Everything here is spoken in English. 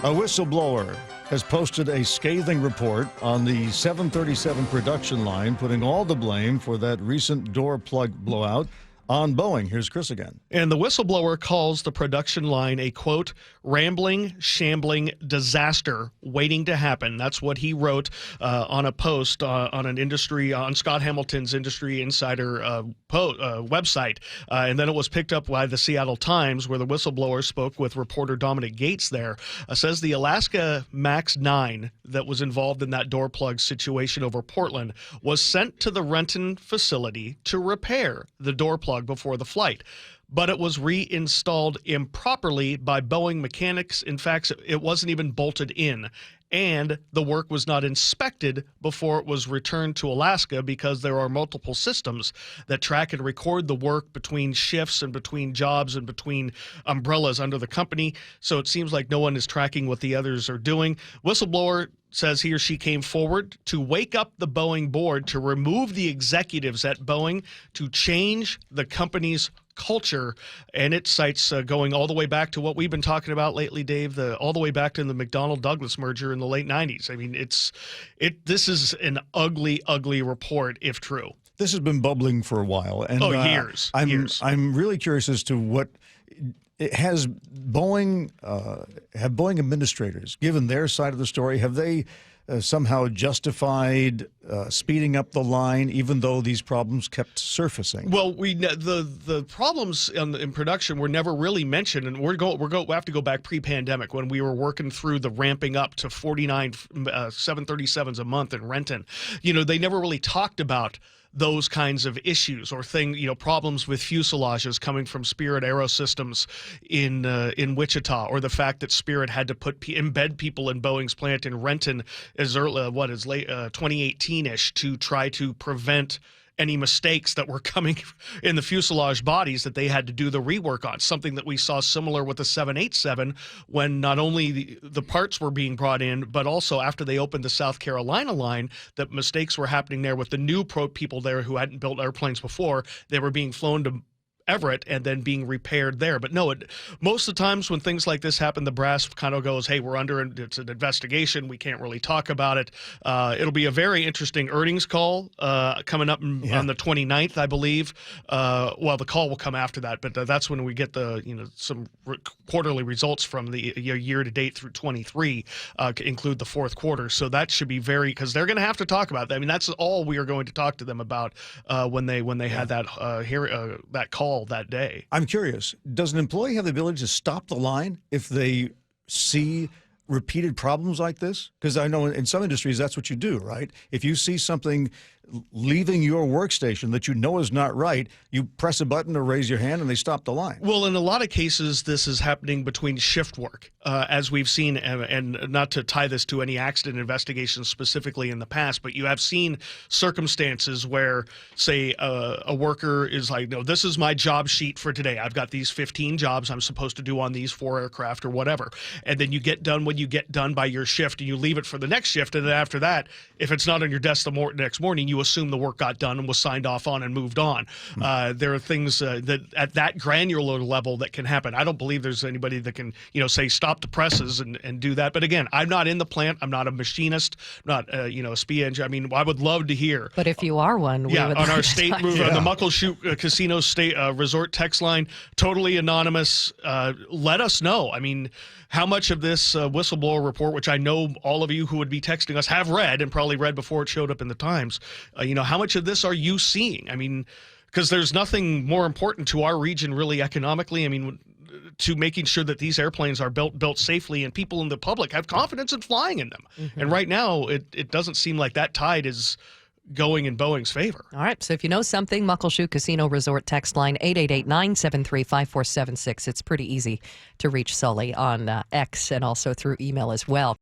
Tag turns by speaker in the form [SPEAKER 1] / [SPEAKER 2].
[SPEAKER 1] A whistleblower has posted a scathing report on the 737 production line, putting all the blame for that recent door plug blowout on Boeing. Here's Chris again.
[SPEAKER 2] And the whistleblower calls the production line a, quote, rambling, shambling disaster waiting to happen. That's what he wrote on a post on Scott Hamilton's Industry Insider website. And then it was picked up by the Seattle Times, where the whistleblower spoke with reporter Dominic Gates there. Says the Alaska MAX 9 that was involved in that door plug situation over Portland was sent to the Renton facility to repair the door plug before the flight, but it was reinstalled improperly by Boeing mechanics. In fact, it wasn't even bolted in, and the work was not inspected before it was returned to Alaska, because there are multiple systems that track and record the work between shifts and between jobs and between umbrellas under the company. So it seems like no one is tracking what the others are doing. Whistleblower says he or she came forward to wake up the Boeing board to remove the executives at Boeing to change the company's culture. And it cites going all the way back to what we've been talking about lately, Dave, all the way back to the McDonnell-Douglas merger in the late 90s. I mean, this is an ugly, ugly report, if true.
[SPEAKER 1] This has been bubbling for a while. And,
[SPEAKER 2] years.
[SPEAKER 1] I'm really curious as to what has Boeing, have Boeing administrators, given their side of the story, have they somehow justified speeding up the line, even though these problems kept surfacing?
[SPEAKER 2] Well, the problems in production were never really mentioned, and we have to go back pre-pandemic, when we were working through the ramping up to 49 737s a month in Renton. You know, they never really talked about those kinds of issues or problems with fuselages coming from Spirit Aerosystems in Wichita, or the fact that Spirit had to embed people in Boeing's plant in Renton as early late 2018-ish to try to prevent any mistakes that were coming in the fuselage bodies that they had to do the rework on. Something that we saw similar with the 787, when not only the parts were being brought in, but also after they opened the South Carolina line, that mistakes were happening there with the new people there who hadn't built airplanes before. They were being flown to Everett and then being repaired there. But no, most of the times when things like this happen, the brass kind of goes, hey, it's an investigation. We can't really talk about it. It'll be a very interesting earnings call coming up on the 29th, I believe. Well, the call will come after that, but that's when we get some quarterly results from the year to date through 23, include the fourth quarter. So that should be because they're going to have to talk about that. I mean, that's all we are going to talk to them about when they had that call that day.
[SPEAKER 1] I'm curious, does an employee have the ability to stop the line if they see repeated problems like this? Because I know in some industries that's what you do, right? If you see something leaving your workstation that you know is not right, you press a button or raise your hand and they stop the line.
[SPEAKER 2] Well, in a lot of cases, this is happening between shift work, as we've seen, and not to tie this to any accident investigations specifically in the past, but you have seen circumstances where, say, a worker is like, no, this is my job sheet for today. I've got these 15 jobs I'm supposed to do on these 4 aircraft or whatever. And then you get done when you get done by your shift, and you leave it for the next shift. And then after that, if it's not on your desk the next morning, you assume the work got done and was signed off on and moved on. There are things that at that granular level that can happen. I don't believe there's anybody that can, say, stop the presses and do that. But again, I'm not in the plant. I'm not a machinist, not a SPIA engineer. I mean, I would love to hear.
[SPEAKER 3] But if you are one,
[SPEAKER 2] on our state on the Muckleshoot Casino State Resort text line, totally anonymous. Let us know. I mean, how much of this whistleblower report, which I know all of you who would be texting us have read and probably read before it showed up in the Times, how much of this are you seeing? I mean, because there's nothing more important to our region really economically. I mean, to making sure that these airplanes are built safely and people in the public have confidence in flying in them. Mm-hmm. And right now, it doesn't seem like that tide is going in Boeing's favor.
[SPEAKER 3] All right. So if you know something, Muckleshoot Casino Resort text line 888-973-5476. It's pretty easy to reach Sully on X and also through email as well.